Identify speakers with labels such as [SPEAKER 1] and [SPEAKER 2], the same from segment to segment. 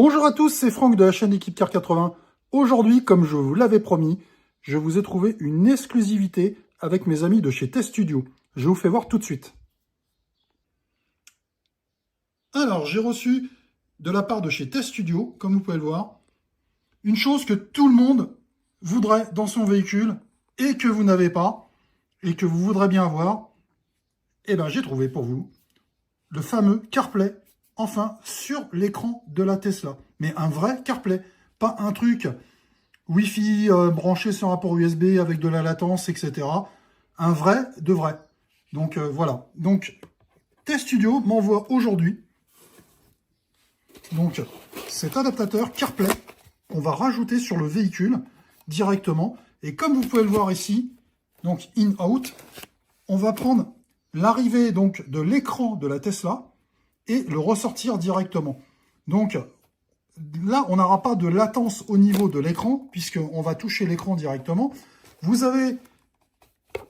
[SPEAKER 1] Bonjour à tous, c'est Franck de la chaîne Équipe Car 80. Aujourd'hui, comme je vous l'avais promis, je vous ai trouvé une exclusivité avec mes amis de chez Test Studio. Je vous fais voir tout de suite. Alors, j'ai reçu de la part de chez Test Studio, comme vous pouvez le voir, une chose que tout le monde voudrait dans son véhicule et que vous n'avez pas et que vous voudrez bien avoir. Eh bien, j'ai trouvé pour vous le fameux CarPlay, enfin, sur l'écran de la Tesla. Mais un vrai CarPlay, pas un truc Wi-Fi branché sur un port USB avec de la latence, etc. Un vrai de vrai. Donc voilà. Donc Test Studio m'envoie aujourd'hui donc cet adaptateur CarPlay qu'on va rajouter sur le véhicule directement. Et comme vous pouvez le voir ici, donc in-out, on va prendre l'arrivée donc de l'écran de la Tesla et le ressortir directement. Donc là, on n'aura pas de latence au niveau de l'écran, puisqu'on va toucher l'écran directement. Vous avez,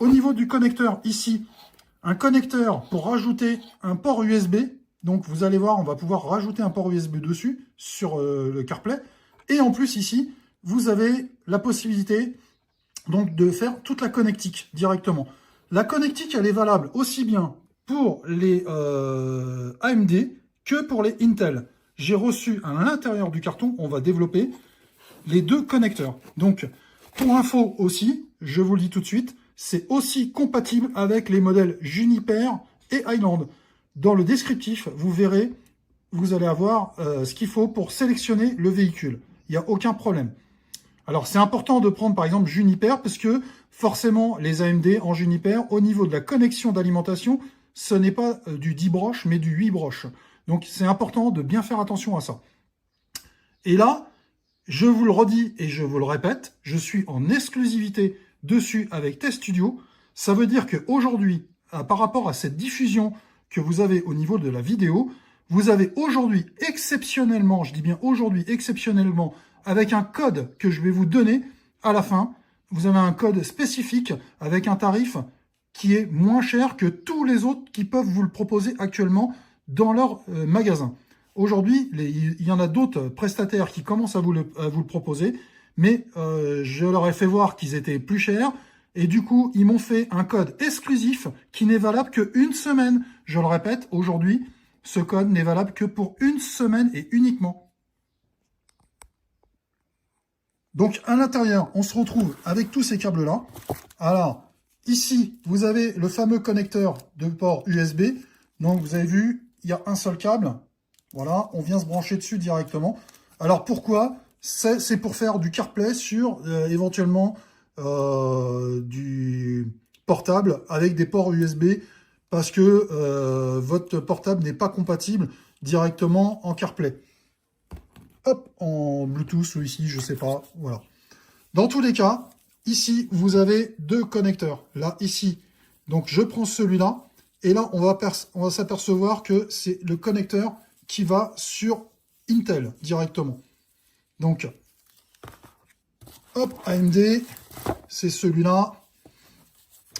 [SPEAKER 1] au niveau du connecteur, ici, un connecteur pour rajouter un port USB. Donc, vous allez voir, on va pouvoir rajouter un port USB dessus, sur le CarPlay. Et en plus, ici, vous avez la possibilité donc, de faire toute la connectique directement. La connectique, elle est valable aussi bien pour les AMD que pour les Intel. J'ai reçu à l'intérieur du carton, on va développer les deux connecteurs. Donc, pour info aussi, je vous le dis tout de suite, c'est aussi compatible avec les modèles Juniper et Highland. Dans le descriptif, vous verrez, vous allez avoir ce qu'il faut pour sélectionner le véhicule. Il n'y a aucun problème. Alors, c'est important de prendre par exemple Juniper parce que forcément, les AMD en Juniper, au niveau de la connexion d'alimentation, ce n'est pas du 10 broches, mais du 8 broches. Donc, c'est important de bien faire attention à ça. Et là, je vous le redis et je vous le répète, je suis en exclusivité dessus avec Test Studio. Ça veut dire qu'aujourd'hui, par rapport à cette diffusion que vous avez au niveau de la vidéo, vous avez aujourd'hui exceptionnellement, je dis bien aujourd'hui exceptionnellement, avec un code que je vais vous donner à la fin, vous avez un code spécifique avec un tarif qui est moins cher que tous les autres qui peuvent vous le proposer actuellement dans leur magasin. Aujourd'hui, il y en a d'autres prestataires qui commencent à vous le proposer, mais je leur ai fait voir qu'ils étaient plus chers, et du coup, ils m'ont fait un code exclusif qui n'est valable qu'une semaine. Je le répète, aujourd'hui, ce code n'est valable que pour une semaine et uniquement. Donc, à l'intérieur, on se retrouve avec tous ces câbles-là. Alors, ici, vous avez le fameux connecteur de port USB. Donc, vous avez vu, il y a un seul câble. Voilà, on vient se brancher dessus directement. Alors, pourquoi? C'est pour faire du CarPlay sur, éventuellement, du portable avec des ports USB parce que votre portable n'est pas compatible directement en CarPlay. Hop, en Bluetooth ou ici, je sais pas, voilà. Dans tous les cas, ici, vous avez deux connecteurs. Là, ici, donc je prends celui-là, et là, on va s'apercevoir que c'est le connecteur qui va sur Intel directement. Donc, hop, AMD, c'est celui-là.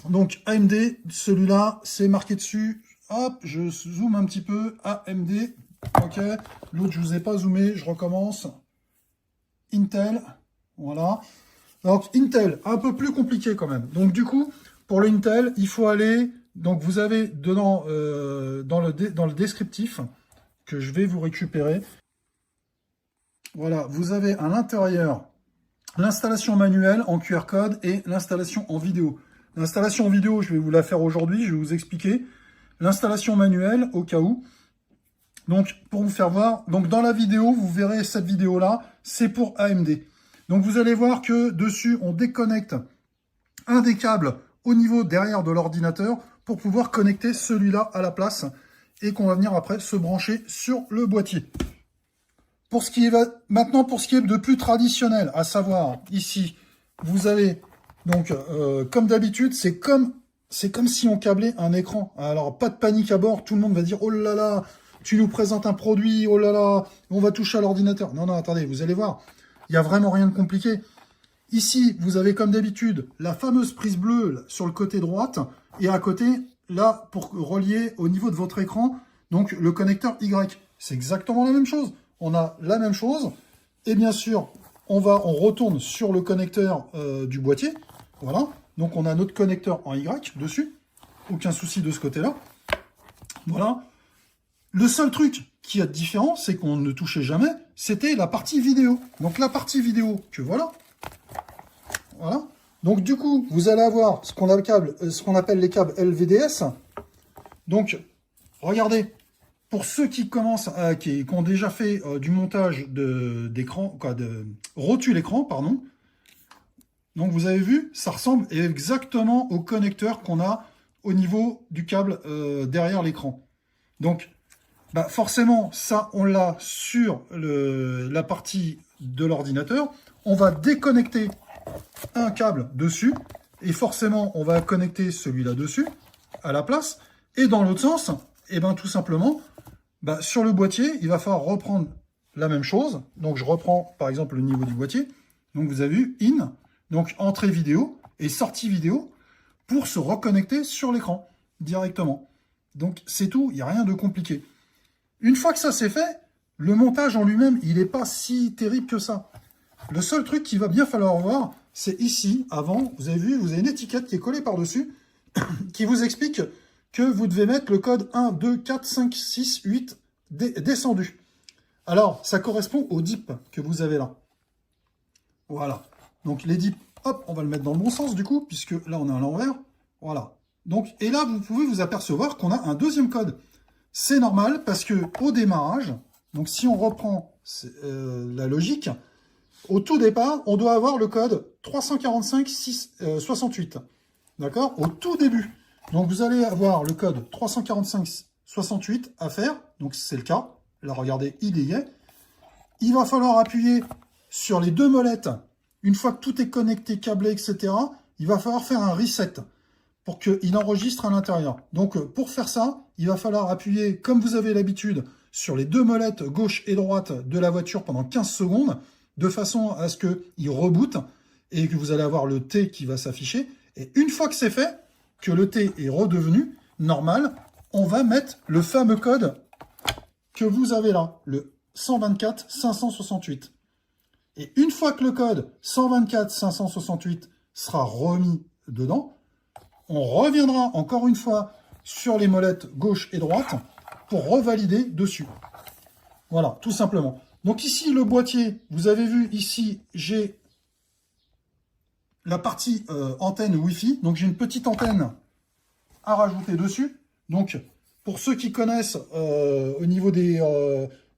[SPEAKER 1] Donc, AMD, celui-là, c'est marqué dessus. Hop, je zoome un petit peu, AMD. Ok, l'autre, je ne vous ai pas zoomé, je recommence. Intel, voilà. Donc, Intel, un peu plus compliqué quand même. Donc, du coup, pour l'Intel, il faut aller... Donc, vous avez dedans, dans le descriptif, que je vais vous récupérer. Voilà, vous avez à l'intérieur l'installation manuelle en QR code et l'installation en vidéo. L'installation en vidéo, je vais vous la faire aujourd'hui, je vais vous expliquer. L'installation manuelle, au cas où. Donc, pour vous faire voir, donc dans la vidéo, vous verrez cette vidéo-là, c'est pour AMD. Donc, vous allez voir que dessus, on déconnecte un des câbles au niveau derrière de l'ordinateur pour pouvoir connecter celui-là à la place et qu'on va venir après se brancher sur le boîtier. Maintenant, pour ce qui est de plus traditionnel, à savoir, ici, vous avez, donc, comme d'habitude, c'est comme si on câblait un écran. Alors, pas de panique à bord, tout le monde va dire, oh là là, tu nous présentes un produit, oh là là, on va toucher à l'ordinateur. Non, non, attendez, vous allez voir, il n'y a vraiment rien de compliqué. Ici, vous avez comme d'habitude la fameuse prise bleue là, sur le côté droite, et à côté, là, pour relier au niveau de votre écran, donc le connecteur Y. C'est exactement la même chose. on a la même chose. Et bien sûr, on retourne sur le connecteur du boîtier. Voilà. Donc, on a notre connecteur en Y dessus. Aucun souci de ce côté-là. Voilà. Le seul truc qui est différent, c'est qu'on ne touchait jamais, c'était la partie vidéo. Donc, la partie vidéo que voilà. Voilà. Donc, du coup, vous allez avoir ce qu'on appelle les câbles LVDS. Donc, regardez. Pour ceux qui commencent, qui ont déjà fait du montage d'écran, de rotule écran, pardon. Donc vous avez vu, ça ressemble exactement au connecteur qu'on a au niveau du câble derrière l'écran. Donc, bah forcément, ça on l'a sur la partie de l'ordinateur. On va déconnecter un câble dessus et forcément on va connecter celui-là dessus à la place. Et dans l'autre sens, et ben tout simplement. Bah, sur le boîtier, il va falloir reprendre la même chose. Donc, je reprends, par exemple, le niveau du boîtier. Donc, vous avez vu, in, donc entrée vidéo et sortie vidéo pour se reconnecter sur l'écran directement. Donc, c'est tout, il n'y a rien de compliqué. Une fois que ça c'est fait, le montage en lui-même, il n'est pas si terrible que ça. Le seul truc qu'il va bien falloir voir, c'est ici, avant, vous avez vu, vous avez une étiquette qui est collée par-dessus qui vous explique que vous devez mettre le code 1, 2, 4, 5, 6, 8 descendu. Alors, ça correspond au DIP que vous avez là. Voilà. Donc, les DIP, hop, on va le mettre dans le bon sens du coup, puisque là, on est à l'envers. Voilà. Donc, et là, vous pouvez vous apercevoir qu'on a un deuxième code. C'est normal parce que au démarrage, donc si on reprend la logique, au tout départ, on doit avoir le code 345 68. D'accord? Au tout début. Donc, vous allez avoir le code 34568 à faire. Donc, c'est le cas. Là, regardez, il y est. Il va falloir appuyer sur les deux molettes. Une fois que tout est connecté, câblé, etc., il va falloir faire un reset pour qu'il enregistre à l'intérieur. Donc, pour faire ça, il va falloir appuyer, comme vous avez l'habitude, sur les deux molettes gauche et droite de la voiture pendant 15 secondes, de façon à ce qu'il reboot et que vous allez avoir le T qui va s'afficher. Et une fois que c'est fait, que le T est redevenu normal, on va mettre le fameux code que vous avez là, le 124 568. Et une fois que le code 124 568 sera remis dedans, on reviendra encore une fois sur les molettes gauche et droite pour revalider dessus. Voilà, tout simplement. Donc ici, le boîtier, vous avez vu ici, j'ai la partie antenne Wi-Fi. Donc j'ai une petite antenne à rajouter dessus. Donc pour ceux qui connaissent au niveau des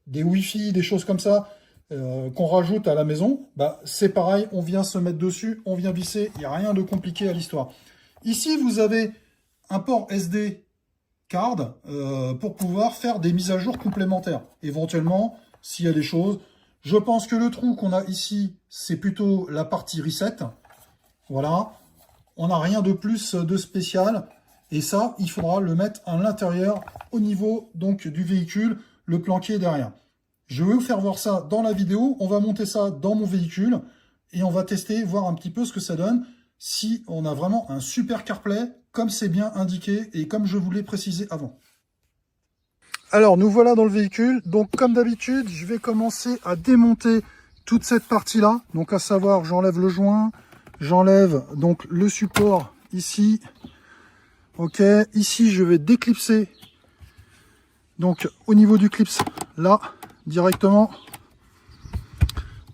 [SPEAKER 1] Wi-Fi, des choses comme ça, qu'on rajoute à la maison, bah, c'est pareil, on vient se mettre dessus, on vient visser, il n'y a rien de compliqué à l'histoire. Ici, vous avez un port SD card pour pouvoir faire des mises à jour complémentaires. Éventuellement, s'il y a des choses. Je pense que le trou qu'on a ici, c'est plutôt la partie reset. Voilà. On n'a rien de plus de spécial. Et ça, il faudra le mettre à l'intérieur au niveau donc du véhicule, le planqué derrière. Je vais vous faire voir ça dans la vidéo. On va monter ça dans mon véhicule et on va tester, voir un petit peu ce que ça donne. Si on a vraiment un super CarPlay, comme c'est bien indiqué et comme je vous l'ai précisé avant. Alors, nous voilà dans le véhicule. Donc, comme d'habitude, je vais commencer à démonter toute cette partie-là. Donc, à savoir, j'enlève le joint, j'enlève donc le support ici. Ok, ici, je vais déclipser. Donc, au niveau du clips, là, directement.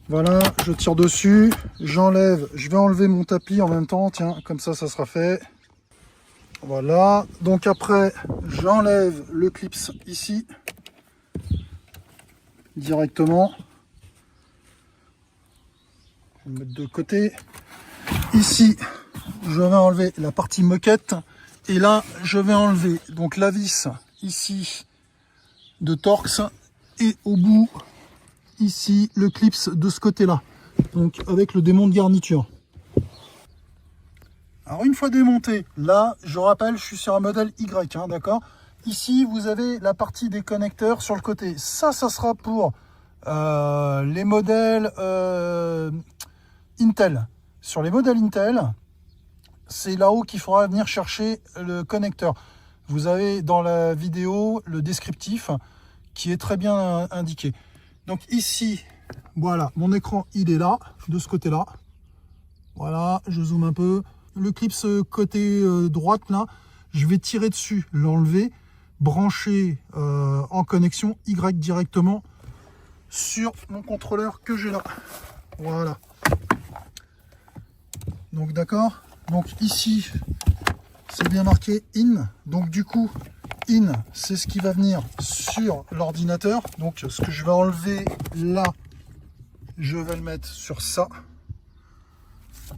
[SPEAKER 1] Voilà, je tire dessus, j'enlève, je vais enlever mon tapis en même temps, tiens, comme ça sera fait. Voilà, donc après, j'enlève le clips ici, directement. Je vais le mettre de côté. Ici, je vais enlever la partie moquette. Et là, je vais enlever donc la vis ici de Torx. Et au bout, ici, le clips de ce côté-là. Donc, avec le démon de garniture. Alors une fois démonté, là, je rappelle, je suis sur un modèle Y, hein, d'accord. Ici, vous avez la partie des connecteurs sur le côté. Ça sera pour les modèles Intel. Sur les modèles Intel, c'est là-haut qu'il faudra venir chercher le connecteur. Vous avez dans la vidéo le descriptif qui est très bien indiqué. Donc ici, voilà, mon écran, il est là, de ce côté-là. Voilà, je zoome un peu. Le clip côté droite, là, je vais tirer dessus, l'enlever, brancher en connexion Y directement sur mon contrôleur que j'ai là. Voilà. Donc d'accord. Donc ici, c'est bien marqué in. Donc du coup, in, c'est ce qui va venir sur l'ordinateur. Donc ce que je vais enlever là, je vais le mettre sur ça.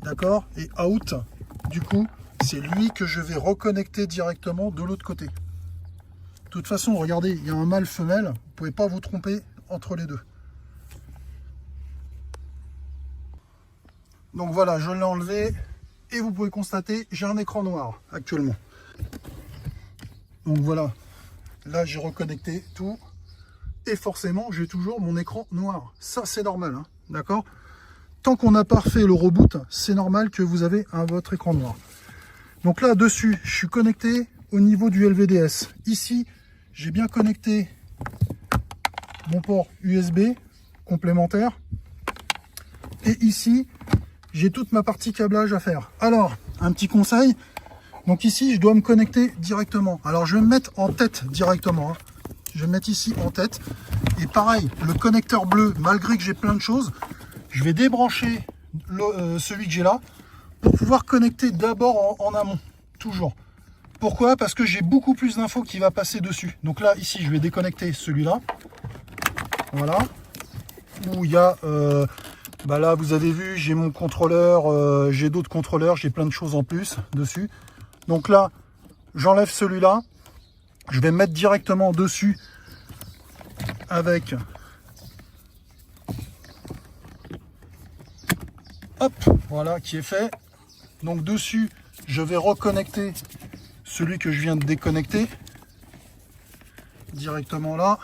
[SPEAKER 1] D'accord. Et out, du coup, c'est lui que je vais reconnecter directement de l'autre côté. De toute façon, regardez, il y a un mâle femelle. Vous ne pouvez pas vous tromper entre les deux. Donc voilà, je l'ai enlevé. Et vous pouvez constater, j'ai un écran noir actuellement. Donc voilà, là j'ai reconnecté tout. Et forcément, j'ai toujours mon écran noir. Ça, c'est normal, hein, d'accord? Tant qu'on n'a pas fait le reboot, c'est normal que vous avez votre écran noir. Donc là, dessus, je suis connecté au niveau du LVDS. Ici, j'ai bien connecté mon port USB complémentaire. Et ici, j'ai toute ma partie câblage à faire. Alors, un petit conseil. Donc ici, je dois me connecter directement. Alors, je vais me mettre en tête directement. Hein. Je vais me mettre ici en tête. Et pareil, le connecteur bleu, malgré que j'ai plein de choses, je vais débrancher celui que j'ai là pour pouvoir connecter d'abord en amont. Toujours. Pourquoi? Parce que j'ai beaucoup plus d'infos qui va passer dessus. Donc là, ici, je vais déconnecter celui-là. Voilà. Où il y a... bah là, vous avez vu, j'ai mon contrôleur, j'ai d'autres contrôleurs, j'ai plein de choses en plus dessus. Donc là, j'enlève celui-là. Je vais me mettre directement dessus avec... Hop, voilà, qui est fait. Donc dessus, je vais reconnecter celui que je viens de déconnecter. Directement là.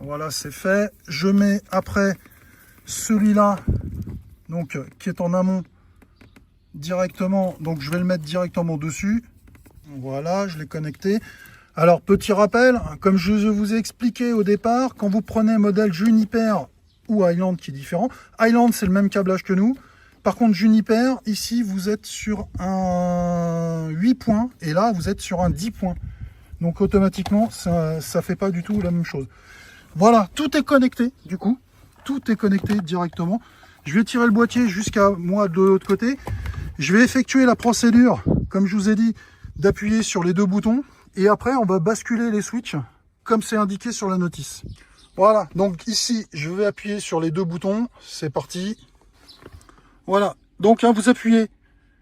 [SPEAKER 1] Voilà, c'est fait. Je mets après celui-là, donc qui est en amont directement. Donc je vais le mettre directement dessus. Voilà, je l'ai connecté. Alors petit rappel, comme je vous ai expliqué au départ, quand vous prenez un modèle Juniper ou Highland qui est différent, Highland c'est le même câblage que nous. Par contre Juniper, ici vous êtes sur un 8 points et là vous êtes sur un 10 points. Donc automatiquement ça fait pas du tout la même chose. Voilà, tout est connecté du coup. Tout est connecté directement. Je vais tirer le boîtier jusqu'à moi de l'autre côté. Je vais effectuer la procédure, comme je vous ai dit, d'appuyer sur les deux boutons. Et après, on va basculer les switches, comme c'est indiqué sur la notice. Voilà, donc ici, je vais appuyer sur les deux boutons. C'est parti. Voilà, donc hein, vous appuyez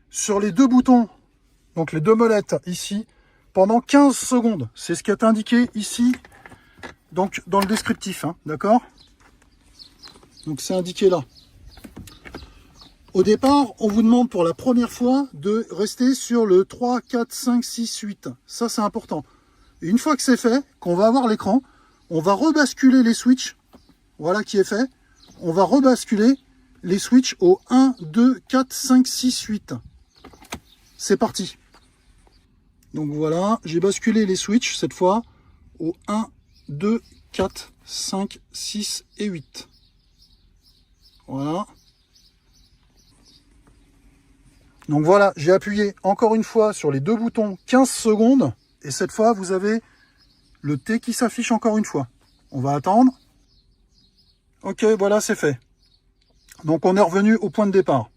[SPEAKER 1] sur les deux boutons, donc les deux molettes ici, pendant 15 secondes. C'est ce qui est indiqué ici, donc dans le descriptif, hein, d'accord? Donc c'est indiqué là. Au départ, on vous demande pour la première fois de rester sur le 3, 4, 5, 6, 8. Ça, c'est important. Et une fois que c'est fait, qu'on va avoir l'écran, on va rebasculer les switches. Voilà qui est fait. On va rebasculer les switches au 1, 2, 4, 5, 6, 8. C'est parti. Donc voilà, j'ai basculé les switches cette fois au 1, 2, 4, 5, 6 et 8. Voilà. Donc voilà, j'ai appuyé encore une fois sur les deux boutons 15 secondes. Et cette fois, vous avez le T qui s'affiche encore une fois. On va attendre. Ok, voilà, c'est fait. Donc on est revenu au point de départ.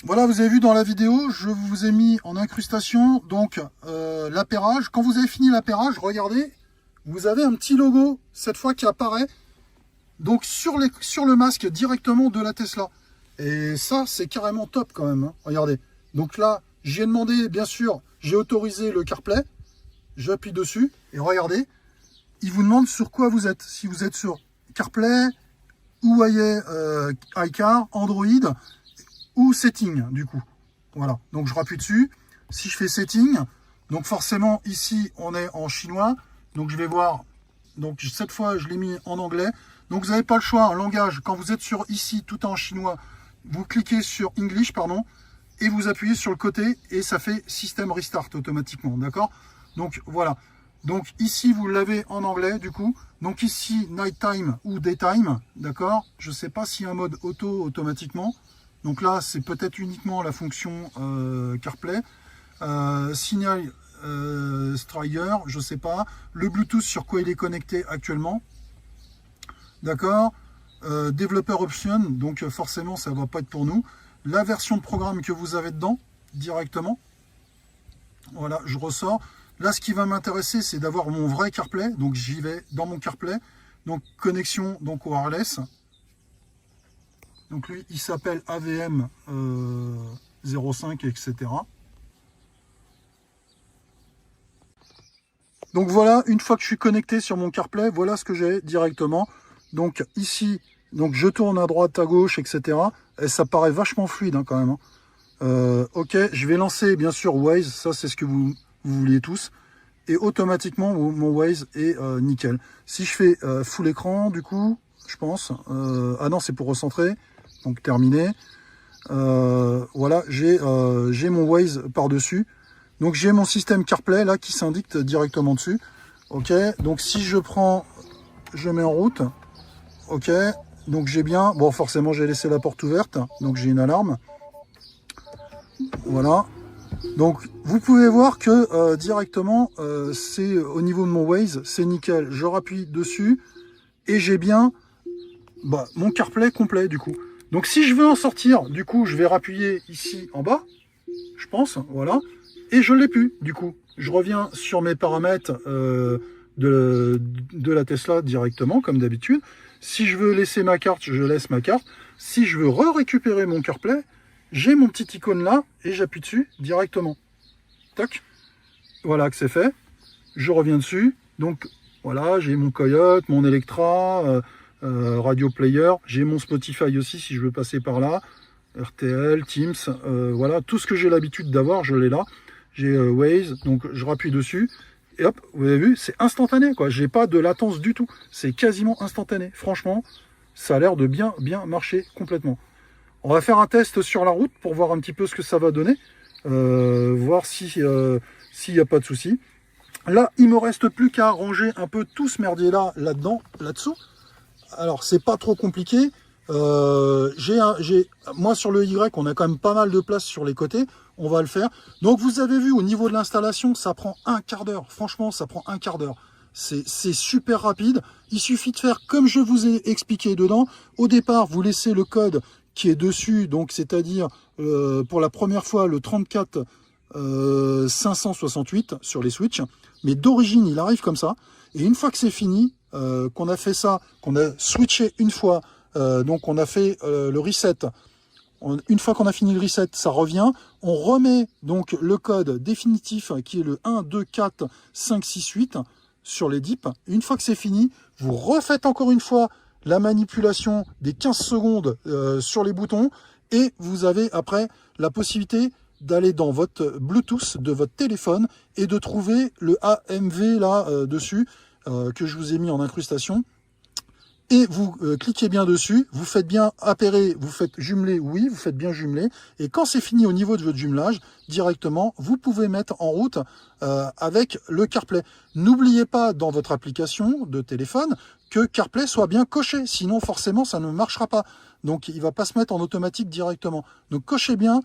[SPEAKER 1] Voilà, vous avez vu dans la vidéo, je vous ai mis en incrustation donc l'appairage. Quand vous avez fini l'appairage, regardez, vous avez un petit logo cette fois qui apparaît donc sur le masque directement de la Tesla. Et ça, c'est carrément top quand même. Hein. Regardez. Donc là, j'ai demandé, bien sûr, j'ai autorisé le CarPlay. J'appuie dessus et regardez, il vous demande sur quoi vous êtes. Si vous êtes sur CarPlay, Huawei iCar, Android ou Setting du coup. Voilà. Donc je rappuie dessus. Si je fais Setting, donc forcément ici on est en chinois. Donc je vais voir. Donc cette fois je l'ai mis en anglais. Donc vous n'avez pas le choix, un langage. Quand vous êtes sur ici tout en chinois, vous cliquez sur English, pardon, et vous appuyez sur le côté et ça fait System Restart automatiquement, d'accord? Donc voilà. Donc ici, vous l'avez en anglais, du coup. Donc ici, nighttime ou daytime, d'accord. Je ne sais pas s'il y a un mode auto automatiquement. Donc là, c'est peut-être uniquement la fonction CarPlay. Signal Strider, je ne sais pas. Le Bluetooth, sur quoi il est connecté actuellement. D'accord. Developer Option, donc forcément, ça ne va pas être pour nous. La version de programme que vous avez dedans, directement. Voilà, je ressors. Là, ce qui va m'intéresser, c'est d'avoir mon vrai CarPlay. Donc, j'y vais dans mon CarPlay. Donc, connexion donc wireless. Donc, lui, il s'appelle AVM 05, etc. Donc, voilà, une fois que je suis connecté sur mon CarPlay, voilà ce que j'ai directement. Donc, ici, donc je tourne à droite, à gauche, etc. Et ça paraît vachement fluide, hein, quand même. Ok, je vais lancer, bien sûr, Waze. Ça, c'est ce que vous vouliez tous. Et automatiquement, mon Waze est nickel. Si je fais full écran, du coup, je pense... ah non, c'est pour recentrer. Donc, terminé. Voilà, j'ai mon Waze par-dessus. Donc, j'ai mon système CarPlay, là, qui s'indique directement dessus. Ok, donc si je prends... Je mets en route. Ok, donc j'ai bien... Bon, forcément, j'ai laissé la porte ouverte. Donc, j'ai une alarme. Voilà. Donc, vous pouvez voir que directement, c'est au niveau de mon Waze, c'est nickel. Je rappuie dessus et j'ai bien mon CarPlay complet, du coup. Donc, si je veux en sortir, du coup, je vais rappuyer ici en bas, je pense, voilà. Et je ne l'ai plus, du coup. Je reviens sur mes paramètres de la Tesla directement, comme d'habitude. Si je veux laisser ma carte, je laisse ma carte. Si je veux récupérer mon CarPlay, j'ai mon petit icône là et j'appuie dessus directement. Tac. Voilà que c'est fait. Je reviens dessus. Donc voilà, j'ai mon Coyote, mon Electra, Radio Player. J'ai mon Spotify aussi si je veux passer par là. RTL, Teams, voilà. Tout ce que j'ai l'habitude d'avoir, je l'ai là. J'ai Waze, donc je rappuie dessus. Et hop, vous avez vu, c'est instantané, quoi. J'ai pas de latence du tout. C'est quasiment instantané. Franchement, ça a l'air de bien marcher complètement. On va faire un test sur la route pour voir un petit peu ce que ça va donner. Voir s'il n'y a pas de souci. Là, il me reste plus qu'à ranger un peu tout ce merdier là-dedans, là-dessous. Alors, c'est pas trop compliqué. Moi, sur le Y, on a quand même pas mal de place sur les côtés. On va le faire. Donc, vous avez vu, au niveau de l'installation, ça prend un quart d'heure. Franchement, ça prend un quart d'heure. C'est super rapide. Il suffit de faire comme je vous ai expliqué dedans. Au départ, vous laissez le code qui est dessus, donc c'est-à-dire pour la première fois le 34 568 sur les Switch. Mais d'origine, il arrive comme ça. Et une fois que c'est fini, qu'on a fait ça, qu'on a switché une fois, donc on a fait le reset. Une fois qu'on a fini le reset, ça revient. On remet donc le code définitif qui est le 1, 2, 4, 5, 6, 8 sur les dips. Une fois que c'est fini, vous refaites encore une fois la manipulation des 15 secondes sur les boutons et vous avez après la possibilité d'aller dans votre Bluetooth de votre téléphone et de trouver le AMV là dessus que je vous ai mis en incrustation. Et vous cliquez bien dessus, vous faites bien appairer, vous faites jumeler, oui, vous faites bien jumeler. Et quand c'est fini au niveau de votre jumelage, directement, vous pouvez mettre en route avec le CarPlay. N'oubliez pas dans votre application de téléphone que CarPlay soit bien coché, sinon forcément ça ne marchera pas. Donc il ne va pas se mettre en automatique directement. Donc cochez bien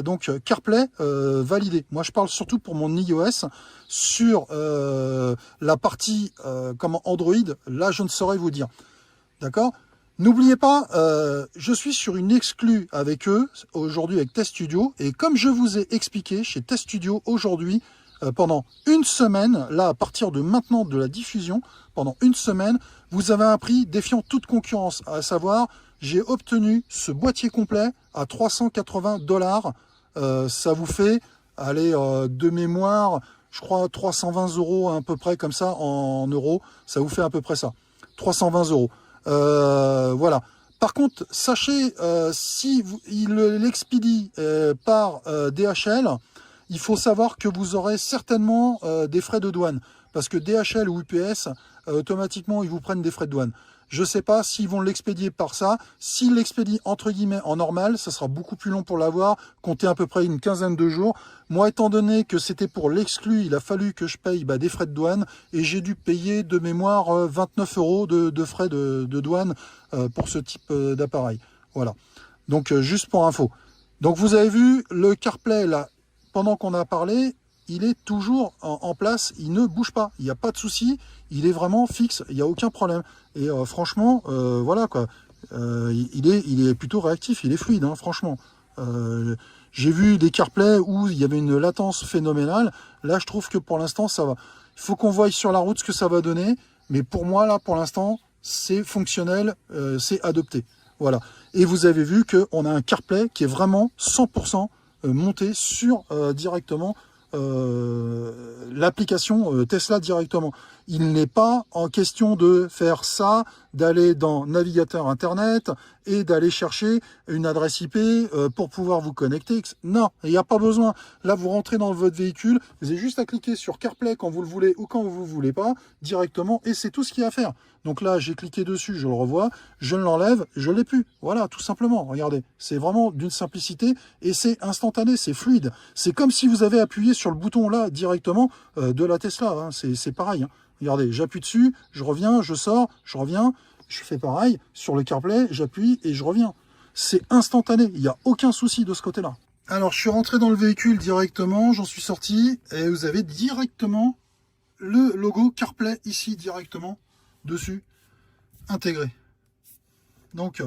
[SPEAKER 1] donc CarPlay validé. Moi je parle surtout pour mon iOS. Sur la partie comment Android, là je ne saurais vous dire. D'accord? N'oubliez pas, je suis sur une exclue avec eux aujourd'hui avec Test Studio. Et comme je vous ai expliqué chez Test Studio aujourd'hui, pendant une semaine, là à partir de maintenant de la diffusion, pendant une semaine, vous avez un prix défiant toute concurrence, à savoir, j'ai obtenu ce boîtier complet à 380 $. Ça vous fait, allez, de mémoire, je crois 320 € à peu près comme ça en euros, ça vous fait à peu près ça, 320 €. Voilà. Par contre, sachez, si il l'expédie par DHL, il faut savoir que vous aurez certainement des frais de douane. parce que DHL ou UPS, automatiquement, ils vous prennent des frais de douane. Je ne sais pas s'ils vont l'expédier par ça. S'ils l'expédient entre guillemets en normal, ça sera beaucoup plus long pour l'avoir, compter à peu près une quinzaine de jours. Moi, étant donné que c'était pour l'exclu, il a fallu que je paye des frais de douane et j'ai dû payer de mémoire 29 € de frais de douane pour ce type d'appareil. Voilà. Donc, juste pour info. Donc, vous avez vu, le CarPlay, là, pendant qu'on a parlé, il est toujours en place, il ne bouge pas, il n'y a pas de souci, il est vraiment fixe, il n'y a aucun problème. Et franchement, voilà quoi, il est plutôt réactif, il est fluide, hein, franchement. J'ai vu des CarPlay où il y avait une latence phénoménale, là je trouve que pour l'instant ça va. Il faut qu'on voie sur la route ce que ça va donner, mais pour moi là pour l'instant c'est fonctionnel, c'est adopté. Voilà. Et vous avez vu qu'on a un CarPlay qui est vraiment 100% monté sur directement l'application Tesla directement. Il n'est pas en question de faire ça, d'aller dans navigateur internet et d'aller chercher une adresse IP pour pouvoir vous connecter. Non, il n'y a pas besoin. Là, vous rentrez dans votre véhicule, vous avez juste à cliquer sur CarPlay quand vous le voulez ou quand vous ne voulez pas, directement, et c'est tout ce qu'il y a à faire. Donc là, j'ai cliqué dessus, je le revois, je l'enlève, je l'ai plus. Voilà, tout simplement. Regardez, c'est vraiment d'une simplicité et c'est instantané, c'est fluide. C'est comme si vous avez appuyé sur le bouton là directement de la Tesla. Hein. C'est pareil. Hein. Regardez, j'appuie dessus, je reviens, je sors, je reviens, je fais pareil. Sur le CarPlay, j'appuie et je reviens. C'est instantané, il n'y a aucun souci de ce côté-là. Alors, je suis rentré dans le véhicule directement, j'en suis sorti et vous avez directement le logo CarPlay ici directement dessus, intégré. Donc,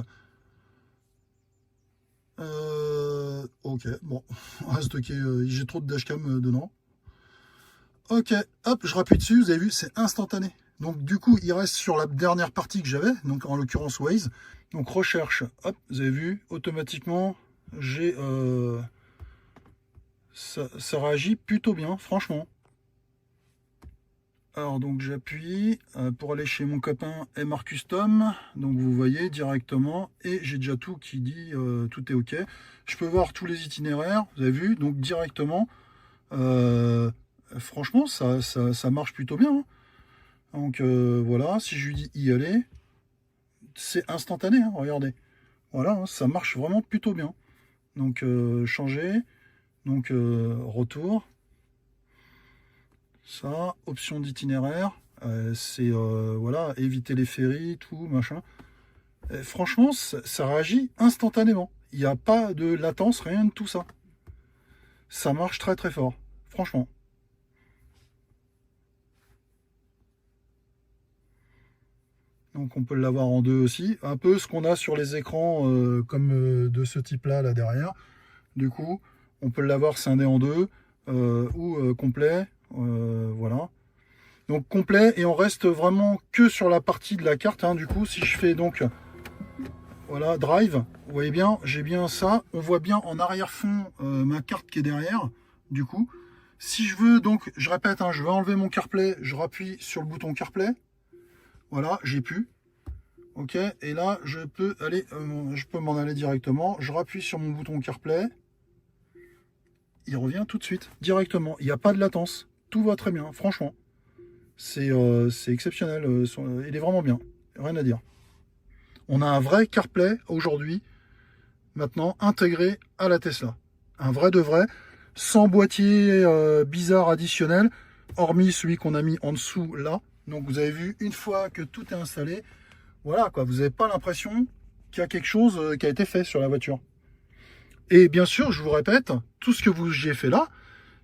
[SPEAKER 1] ok, bon, on va stocker, j'ai trop de dashcam dedans. Ok, hop, je rappuie dessus, vous avez vu, c'est instantané. Donc du coup, il reste sur la dernière partie que j'avais, donc en l'occurrence Waze. Donc recherche, hop, vous avez vu, automatiquement, j'ai ça réagit plutôt bien, franchement. Alors donc j'appuie pour aller chez mon copain MR Custom, donc vous voyez directement, et j'ai déjà tout qui dit tout est ok. Je peux voir tous les itinéraires, vous avez vu, donc directement, franchement ça marche plutôt bien. Hein. Donc voilà, si je lui dis y aller, c'est instantané, hein, regardez. Voilà, hein, ça marche vraiment plutôt bien. Donc changer, donc retour. Ça, option d'itinéraire, c'est voilà, éviter les ferries, tout, machin. Et franchement, ça réagit instantanément. Il n'y a pas de latence, rien de tout ça. Ça marche très très fort, franchement. Donc on peut l'avoir en deux aussi. Un peu ce qu'on a sur les écrans comme de ce type-là, là derrière. Du coup, on peut l'avoir scindé en deux ou complet. Voilà. Donc complet et on reste vraiment que sur la partie de la carte. Hein. Du coup, si je fais donc voilà drive, vous voyez bien, j'ai bien ça. On voit bien en arrière-fond ma carte qui est derrière. Du coup, si je veux donc, je répète, hein, je veux enlever mon CarPlay, je rappuie sur le bouton CarPlay. Voilà, j'ai pu. Ok, et là je peux aller, je peux m'en aller directement. Je rappuie sur mon bouton CarPlay. Il revient tout de suite, directement. Il n'y a pas de latence. Tout va très bien, franchement. C'est exceptionnel. Il est vraiment bien. Rien à dire. On a un vrai CarPlay aujourd'hui, maintenant intégré à la Tesla. Un vrai de vrai, sans boîtier bizarre additionnel, hormis celui qu'on a mis en dessous là. Donc vous avez vu, une fois que tout est installé, voilà quoi, vous n'avez pas l'impression qu'il y a quelque chose qui a été fait sur la voiture. Et bien sûr, je vous répète, tout ce que j'ai fait là,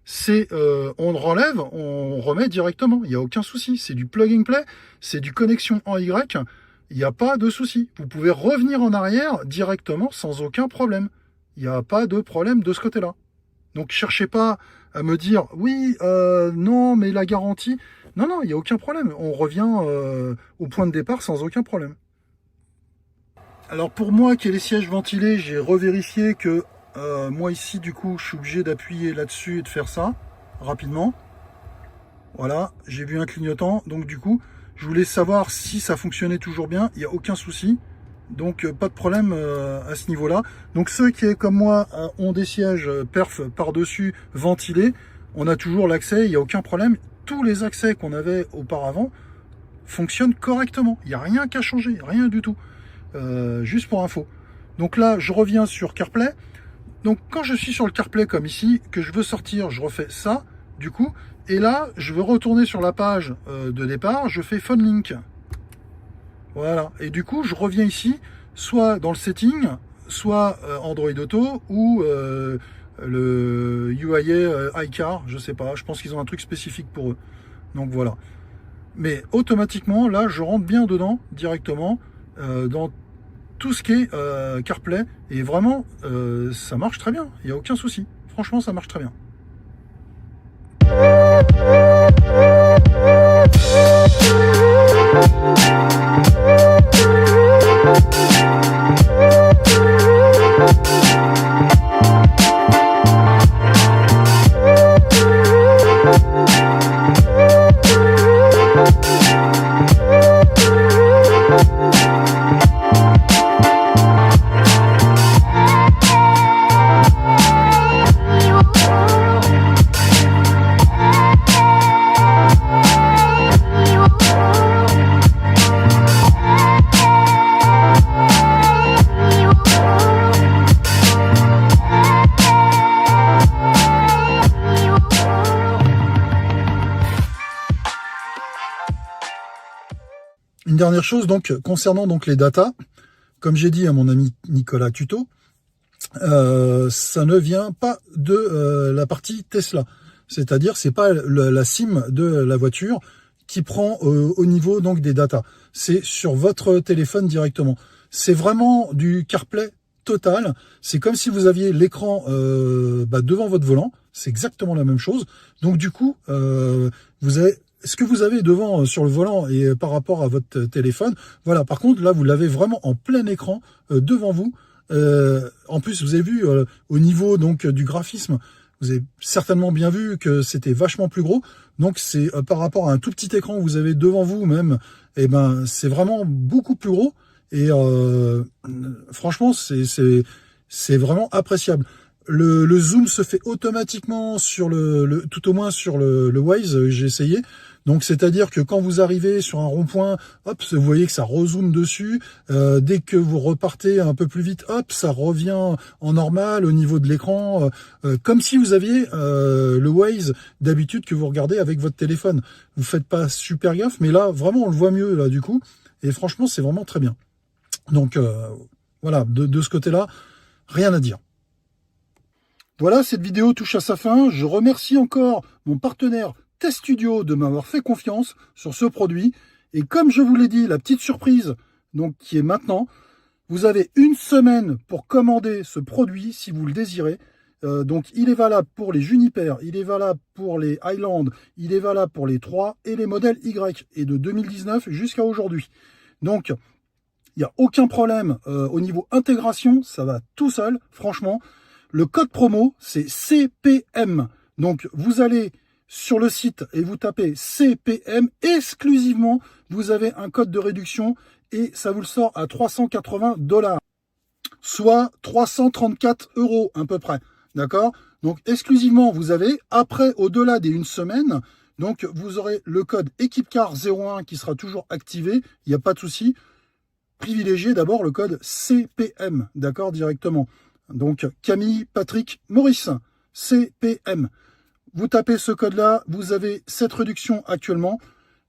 [SPEAKER 1] c'est on le relève, on remet directement, il n'y a aucun souci. C'est du plug and play, c'est du connexion en Y, il n'y a pas de souci. Vous pouvez revenir en arrière directement sans aucun problème. Il n'y a pas de problème de ce côté-là. Donc cherchez pas à me dire oui, non, mais la garantie. Non, non, il n'y a aucun problème. On revient au point de départ sans aucun problème. Alors pour moi qui ai les sièges ventilés, j'ai revérifié que moi ici du coup je suis obligé d'appuyer là-dessus et de faire ça rapidement. Voilà, j'ai vu un clignotant, donc du coup je voulais savoir si ça fonctionnait toujours bien. Il n'y a aucun souci, donc pas de problème à ce niveau là. Donc ceux qui comme moi ont des sièges perf par dessus ventilés, on a toujours l'accès, il n'y a aucun problème. tous les accès qu'on avait auparavant fonctionnent correctement. Il n'y a rien qu'à changer, rien du tout. Juste pour info. Donc là, je reviens sur CarPlay. Donc quand je suis sur le CarPlay comme ici, que je veux sortir, je refais ça, du coup. Et là, je veux retourner sur la page de départ, je fais Phone Link. Voilà. Et du coup, je reviens ici, soit dans le setting, soit Android Auto, ou le UIA iCar, je sais pas. Je pense qu'ils ont un truc spécifique pour eux. Donc voilà. Mais automatiquement, là, je rentre bien dedans, directement, dans tout ce qui est CarPlay. Et vraiment, ça marche très bien. Il n'y a aucun souci. Franchement, ça marche très bien. Une dernière chose, donc, concernant donc les datas, comme j'ai dit à mon ami Nicolas Tuto, ça ne vient pas de la partie Tesla. C'est-à-dire, c'est pas la SIM de la voiture qui prend au niveau donc des datas. C'est sur votre téléphone directement. C'est vraiment du CarPlay total. C'est comme si vous aviez l'écran devant votre volant. C'est exactement la même chose. Donc du coup, vous avez ce que vous avez devant sur le volant et par rapport à votre téléphone. Voilà. Par contre, là, vous l'avez vraiment en plein écran devant vous. En plus, vous avez vu au niveau donc du graphisme, vous avez certainement bien vu que c'était vachement plus gros. Donc c'est par rapport à un tout petit écran que vous avez devant vous même, et ben c'est vraiment beaucoup plus gros. Et franchement, c'est vraiment appréciable. Le zoom se fait automatiquement sur tout au moins sur le Waze, j'ai essayé. Donc c'est-à-dire que quand vous arrivez sur un rond-point, hop, vous voyez que ça rezoome dessus. Dès que vous repartez un peu plus vite, hop, ça revient en normal au niveau de l'écran, comme si vous aviez le Waze d'habitude que vous regardez avec votre téléphone. Vous faites pas super gaffe, mais là vraiment on le voit mieux là du coup. Et franchement c'est vraiment très bien. Donc voilà, de ce côté-là, rien à dire. Voilà, cette vidéo touche à sa fin. Je remercie encore mon partenaire Test Studio de m'avoir fait confiance sur ce produit. Et comme je vous l'ai dit, la petite surprise donc qui est maintenant, vous avez une semaine pour commander ce produit si vous le désirez. Donc il est valable pour les Juniper, il est valable pour les Highland, il est valable pour les 3 et les modèles Y, et de 2019 jusqu'à aujourd'hui. Donc il n'y a aucun problème au niveau intégration, ça va tout seul, franchement. Le code promo, c'est CPM. Donc, vous allez sur le site et vous tapez CPM exclusivement. Vous avez un code de réduction et ça vous le sort à 380 $, soit 334 € à peu près. D'accord? Donc, exclusivement, vous avez, après, au-delà des une semaine, donc vous aurez le code EquipeCar01 qui sera toujours activé. Il n'y a pas de souci. Privilégiez d'abord le code CPM, d'accord, directement. Donc, Camille, Patrick, Maurice, CPM. Vous tapez ce code-là, vous avez cette réduction actuellement.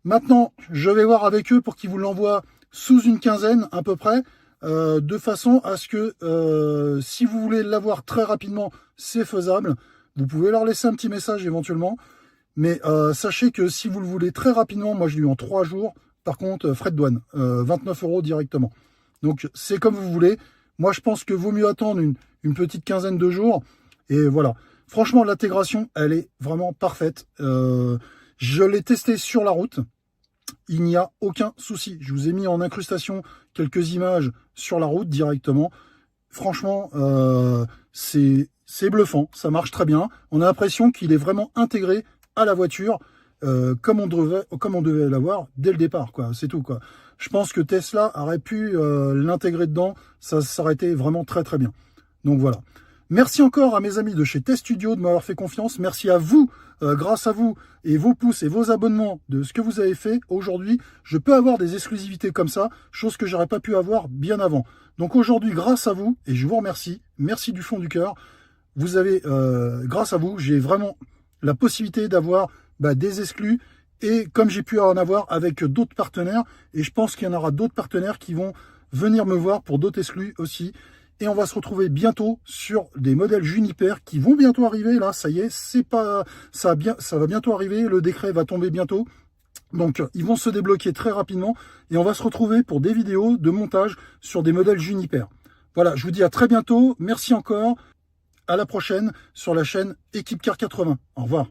[SPEAKER 1] Maintenant, je vais voir avec eux pour qu'ils vous l'envoient sous une quinzaine à peu près, de façon à ce que si vous voulez l'avoir très rapidement, c'est faisable. Vous pouvez leur laisser un petit message éventuellement. Mais sachez que si vous le voulez très rapidement, moi je l'ai eu en 3 jours. Par contre, frais de douane, 29 € directement. Donc, c'est comme vous voulez. Moi, je pense que vaut mieux attendre une petite quinzaine de jours. Et voilà. Franchement, l'intégration, elle est vraiment parfaite. Je l'ai testé sur la route. Il n'y a aucun souci. Je vous ai mis en incrustation quelques images sur la route directement. Franchement, c'est bluffant. Ça marche très bien. On a l'impression qu'il est vraiment intégré à la voiture comme on devait l'avoir dès le départ, quoi. C'est tout, quoi. Je pense que Tesla aurait pu l'intégrer dedans, ça aurait été vraiment très très bien. Donc voilà. Merci encore à mes amis de chez Test Studio de m'avoir fait confiance. Merci à vous, grâce à vous et vos pouces et vos abonnements de ce que vous avez fait. Aujourd'hui, je peux avoir des exclusivités comme ça, chose que j'aurais pas pu avoir bien avant. Donc aujourd'hui, grâce à vous, et je vous remercie, merci du fond du cœur, vous avez, grâce à vous, j'ai vraiment la possibilité d'avoir des exclus, et comme j'ai pu en avoir avec d'autres partenaires, et je pense qu'il y en aura d'autres partenaires qui vont venir me voir pour d'autres exclus aussi. Et on va se retrouver bientôt sur des modèles Juniper qui vont bientôt arriver. Là, ça y est, ça va bientôt arriver. Le décret va tomber bientôt. Donc, ils vont se débloquer très rapidement. Et on va se retrouver pour des vidéos de montage sur des modèles Juniper. Voilà, je vous dis à très bientôt. Merci encore. À la prochaine sur la chaîne Équipe Car 80. Au revoir.